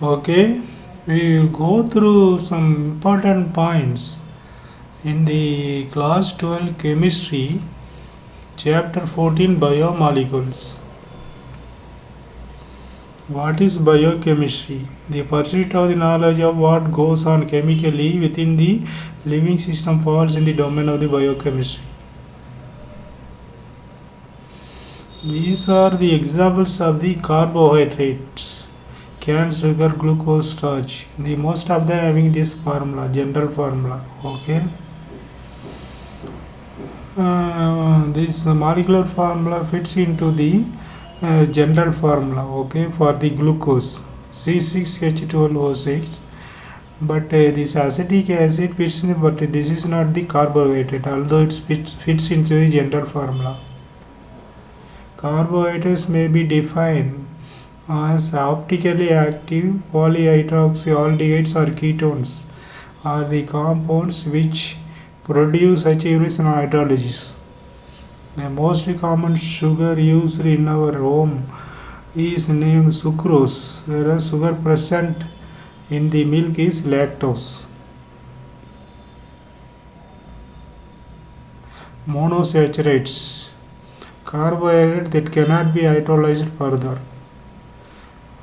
Okay, we will go through some important points in the class 12 chemistry, chapter 14 biomolecules. What is biochemistry? The pursuit of the knowledge of what goes on chemically within the living system falls in the domain of the biochemistry. These are the examples of the carbohydrates: can, sugar, glucose, starch. The most of them having this formula, general formula. Okay. This molecular formula fits into the general formula. Okay, for the glucose C6H12O6. But this acetic acid fits in, but this is not the carbohydrate, although it fits into the general formula. Carbohydrates may be defined as optically active polyhydroxyaldehydes or ketones, are the compounds which produce such units in hydrolysis. The most common sugar used in our home is named sucrose, whereas sugar present in the milk is lactose. Monosaccharides, carbohydrate that cannot be hydrolyzed further.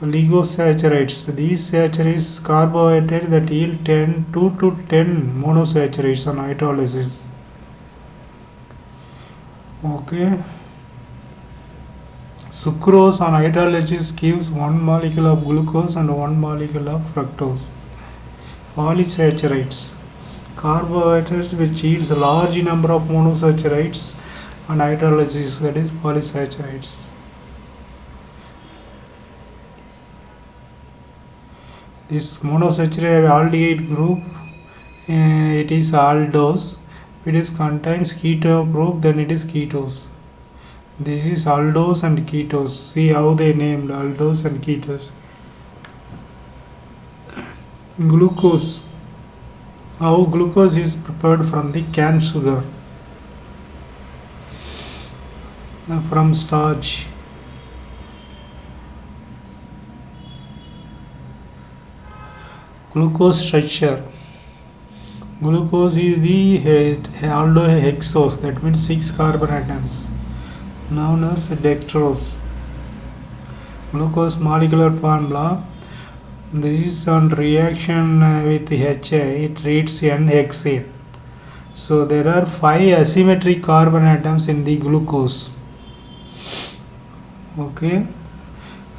Oligosaccharides, these saccharides carbohydrates that yield 2 to 10 monosaccharides on hydrolysis. Okay. Sucrose on hydrolysis gives 1 molecule of glucose and 1 molecule of fructose. Polysaccharides, carbohydrates which yields a large number of monosaccharides on hydrolysis, that is polysaccharides. This monosaccharide aldehyde group, it is aldose. If it contains keto group, then it is ketose. This is aldose and ketose. See how they named aldose and ketose. Glucose. How glucose is prepared from the canned sugar, from starch. Glucose structure. Glucose is the aldohexose, that means 6 carbon atoms, known as dextrose. Glucose molecular formula. This is on reaction with HA, it reads N-hexane. So there are 5 asymmetric carbon atoms in the glucose. Okay.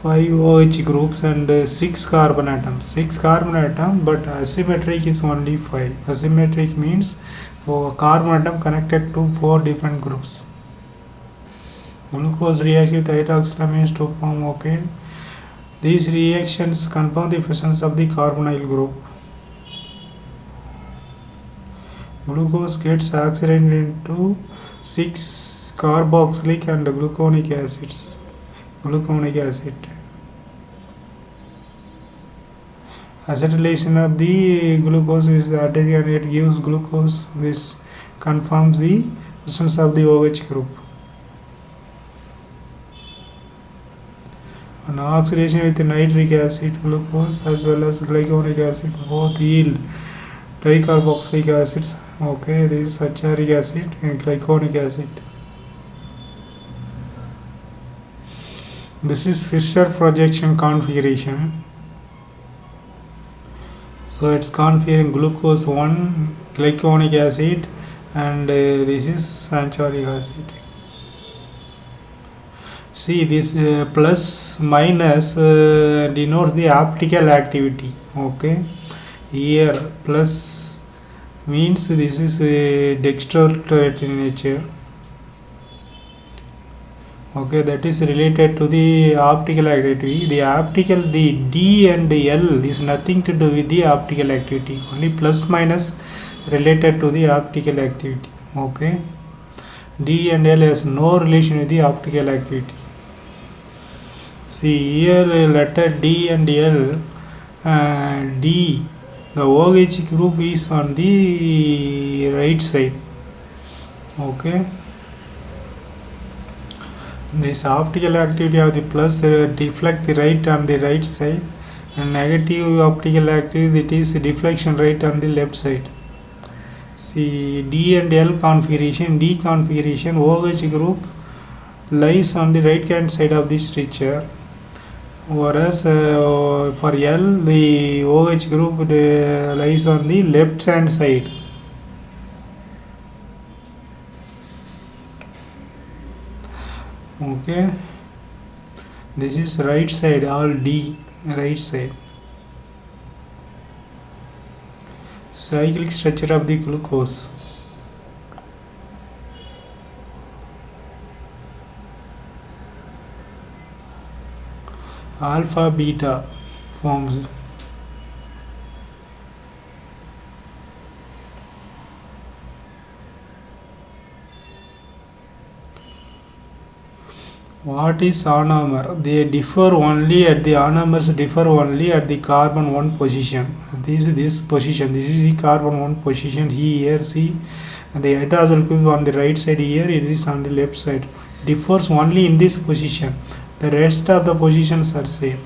5 OH groups and 6 carbon atoms. 6 carbon atom, but asymmetric is only 5. Asymmetric means carbon atom connected to 4 different groups. Glucose reacts with hydroxylamines to form. Okay. These reactions confirm the presence of the carbonyl group. Glucose gets oxidized into 6 carboxylic and gluconic acids. Gluconic acid. Acetylation of the glucose is added and it gives glucose. This confirms the presence of the OH group. And oxidation with nitric acid, glucose as well as glyconic acid both yield dicarboxylic acids. Okay, this is saccharic acid and glyconic acid. This is Fischer projection configuration. So it's configuring glucose 1, glyconic acid, and this is saccharic acid. See, this plus minus denotes the optical activity. Okay, here plus means this is dextrose in nature. Okay, that is related to the optical activity. The D and L is nothing to do with the optical activity. Only plus minus related to the optical activity. Okay, D and L has no relation with the optical activity. See here, letter D and L. D, the OH group is on the right side. Okay. This optical activity of the plus deflect the right on the right side, And negative optical activity, that is deflection rate on the left side. See D and L configuration. D configuration, OH group lies on the right hand side of the structure, whereas for L the OH group lies on the left hand side. Okay, this is right side, all D, right side. Cyclic structure of the glucose. Alpha beta forms. What is ionomer? They differ only at the ionomers differ only at the carbon 1 position. This position, this is the carbon 1 position here. See, and the hydroxyl group on the right side here, it is on the left side. Differs only in this position. The rest of the positions are same.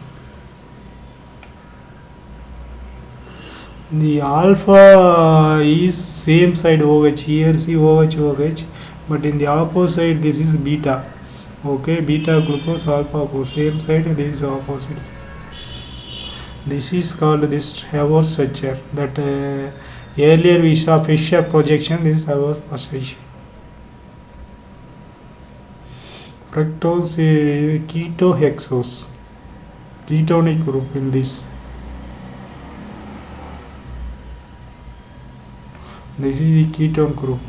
The alpha is same side OH here. See OH, but in the opposite this is beta. Okay, beta glucose, alpha same side, this is opposite. This is called this Haber structure. That earlier we saw Fischer projection. This is Haber position. Fructose ketohexose, ketonic group in this. This is the ketone group.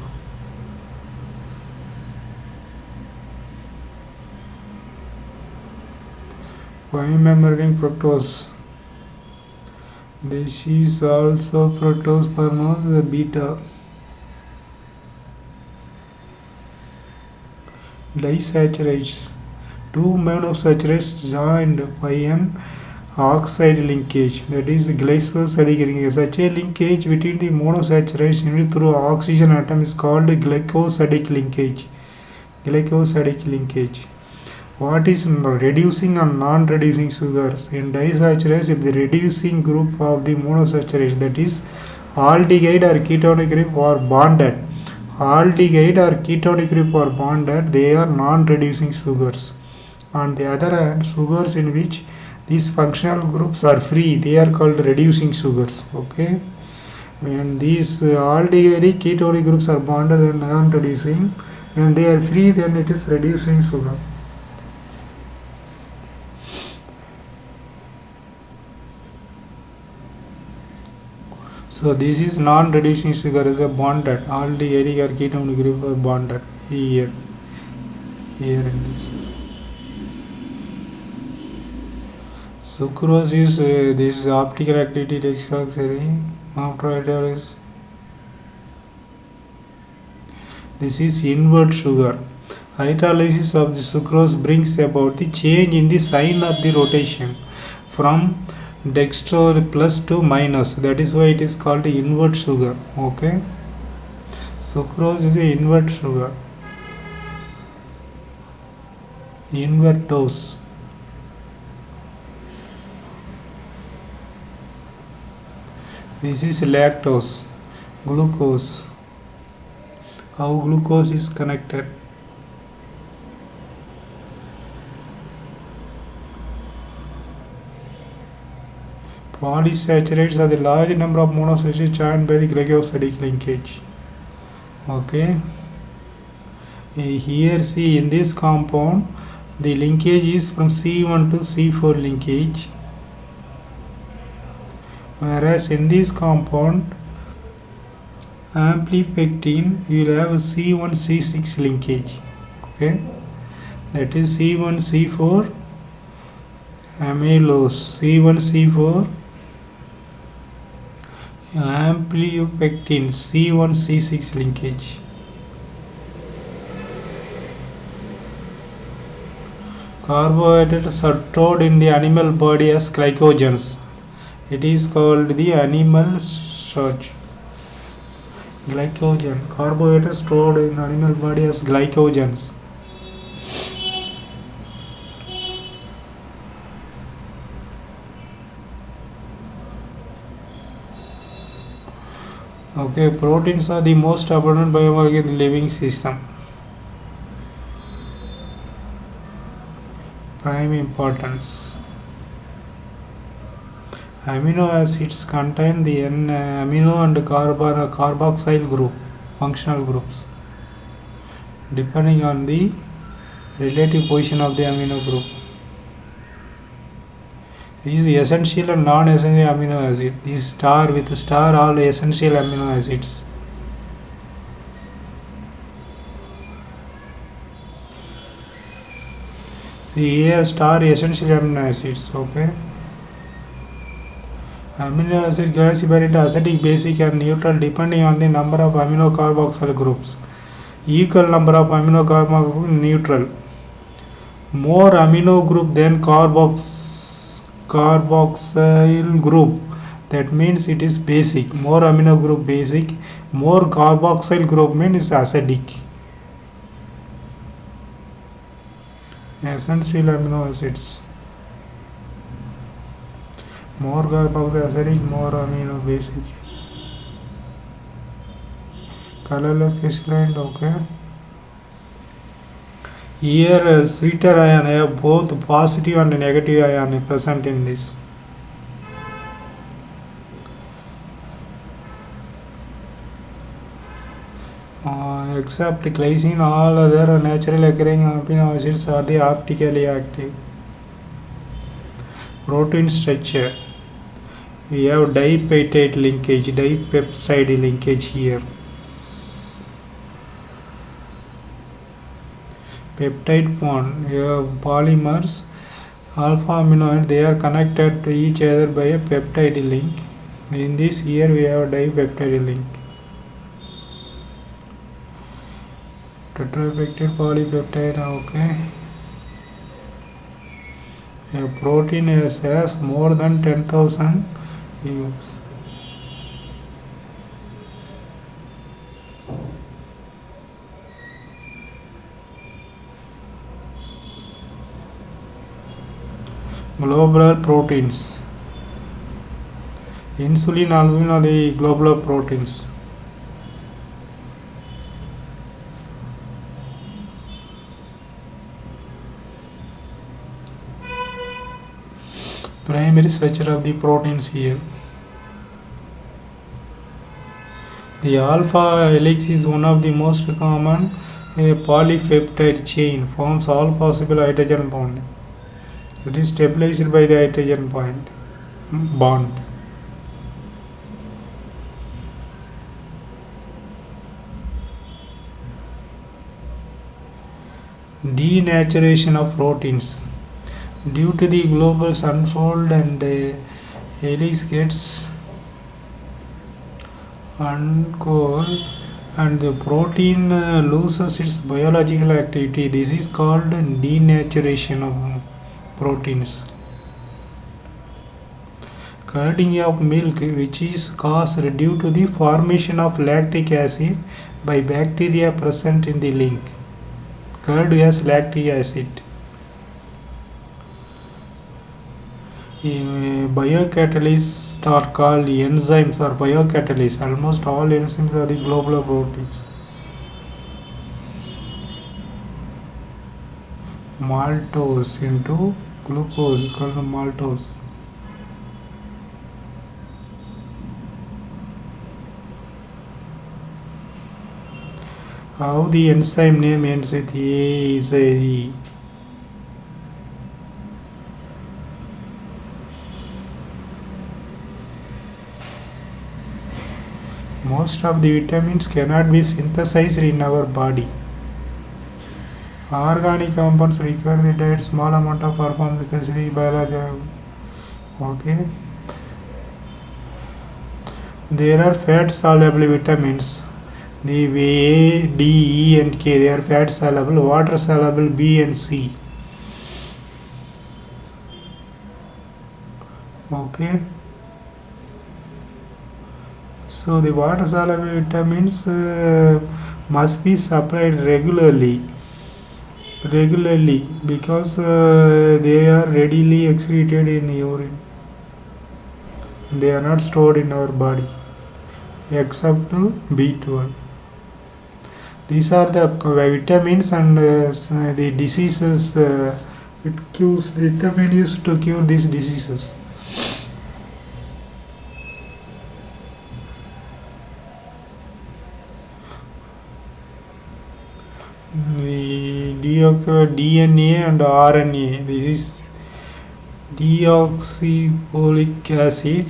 Bimembrane fructose. This is also fructose permose beta. Disaccharides. Two monosaccharides joined by an oxide linkage, that is glycosidic linkage. Such a linkage between the monosaccharides through oxygen atom is called glycosidic linkage. Glycosidic linkage. What is reducing and non-reducing sugars? In disaccharides, if the reducing group of the monosaccharides, that is aldehyde or ketonic group, are bonded, aldehyde or ketonic group are bonded, they are non-reducing sugars. On the other hand, sugars in which these functional groups are free, they are called reducing sugars. Okay, when these aldehyde ketonic groups are bonded and non-reducing, when they are free, then it is reducing sugar. So this is non-reducing sugar is a bonded, aldehyde or ketone group are bonded here in this. Sucrose is this optical activity deoxyribonucleic after hydrolysis. This is invert sugar. Hydrolysis of the sucrose brings about the change in the sign of the rotation from dextro plus to minus. That is why it is called the invert sugar. Okay, sucrose is a invert sugar. Invertose. This is lactose. Glucose. How glucose is connected? Polysaccharides are the large number of monosaccharides joined by the glycosidic linkage. Okay. Here see in this compound the linkage is from C1 to C4 linkage, whereas in this compound amplipectin you will have a C1 C6 linkage. Okay, that is C1 C4 amylose, C1 C4 amplipectin, C1 C6 linkage. Carbohydrates are stored in the animal body as glycogens. It is called the animal starch. Glycogen. Carbohydrates stored in animal body as glycogens. Okay, proteins are the most abundant biomolecule in the living system. Prime importance. Amino acids contain the amino and carboxyl group, functional groups, depending on the relative position of the amino group. These essential and non-essential amino acids. These star with star all essential amino acids. See here star essential amino acids. Okay. Amino acid classified into acidic, basic and neutral depending on the number of amino carboxyl groups. Equal number of amino carboxyl group neutral. More amino group than carboxyl group. That means it is basic. More amino group basic. More carboxyl group means acidic. Essential amino acids. More carboxyl acidic, more amino basic. Colorless crystalline, okay. Here sweeter ion have both positive and negative ion present in this. Except glycine, all other naturally occurring amino acids are the optically active. Protein structure. We have dipeptide linkage here. Peptide bond. You have polymers, alpha amino acid, they are connected to each other by a peptide link. In this here we have dipeptide link. Tetrapeptide, polypeptide, okay. A protein has more than 10,000 units. Globular proteins. Insulin, albumin are the globular proteins. Primary structure of the proteins here. The alpha helix is one of the most common. A polypeptide chain forms all possible hydrogen bond. It is stabilized by the hydrogen bond. Denaturation of proteins. Due to the globals unfold and helix gets uncoiled and the protein loses its biological activity. This is called denaturation of proteins. Curding of milk, which is caused due to the formation of lactic acid by bacteria present in the link. Curd has lactic acid. Biocatalysts are called enzymes or biocatalysts. Almost all enzymes are the globular proteins. Maltose into glucose is called maltose. How the enzyme name ends with A is a most of the vitamins cannot be synthesized in our body. Organic compounds require the diet small amount of perform specific biological. Okay. There are fat soluble vitamins. The A, D, E and K, they are fat soluble, water soluble B and C. Okay. So the water soluble vitamins must be supplied regularly because they are readily excreted in urine. They are not stored in our body. except B12. These are the vitamins and the diseases. It cures the vitamin used to cure these diseases. The DNA and RNA. This is deoxyfolic acid,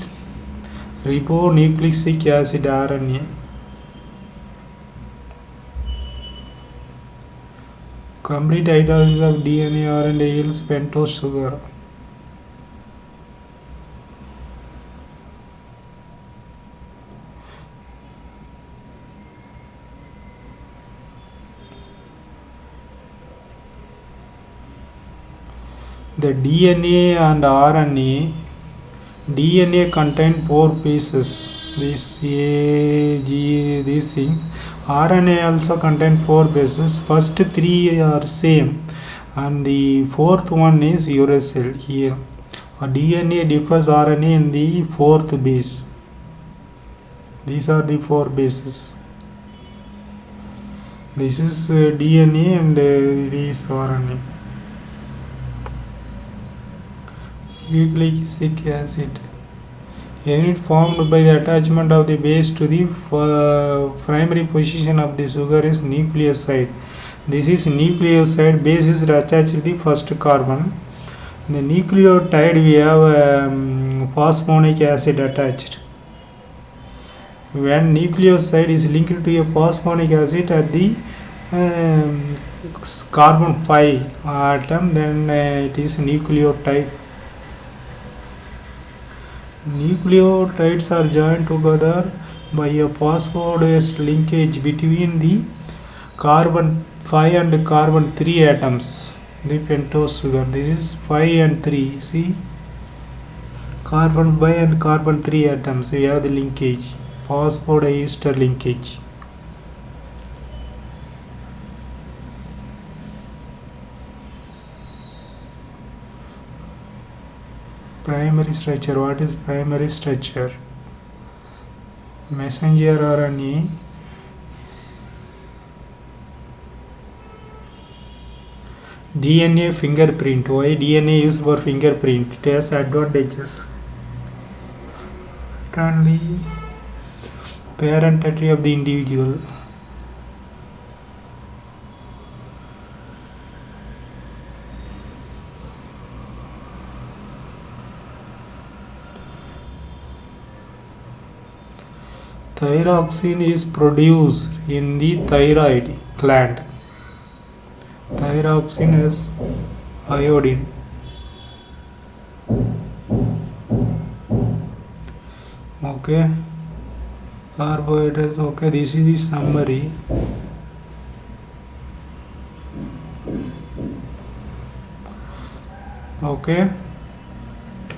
ribonucleic acid RNA. Complete hydrolysis of DNA RNA yields pentose sugar. The DNA and RNA. DNA contain 4 bases. These A, G, these things. RNA also contain 4 bases. First 3 are same, and the fourth one is uracil here. DNA differs RNA in the fourth base. These are the 4 bases. This is DNA and this RNA. Nucleic acid. A unit formed by the attachment of the base to the primary position of the sugar is nucleoside. This is nucleoside. Base is attached to the first carbon. In the nucleotide we have phosphonic acid attached. When nucleoside is linked to a phosphonic acid at the carbon 5 atom, then it is nucleotide. Nucleotides are joined together by a phosphorus linkage between the carbon 5 and carbon 3 atoms. The pentose sugar. This is 5 and 3. See, carbon 5 and carbon 3 atoms. We have the linkage, phosphodiester linkage. Primary structure. What is primary structure? Messenger RNA, DNA fingerprint. Why DNA used for fingerprint? It has advantages. And the parentage of the individual. Thyroxine is produced in the thyroid gland. Thyroxine is iodine. Okay. Carbohydrates. Okay. This is the summary. Okay.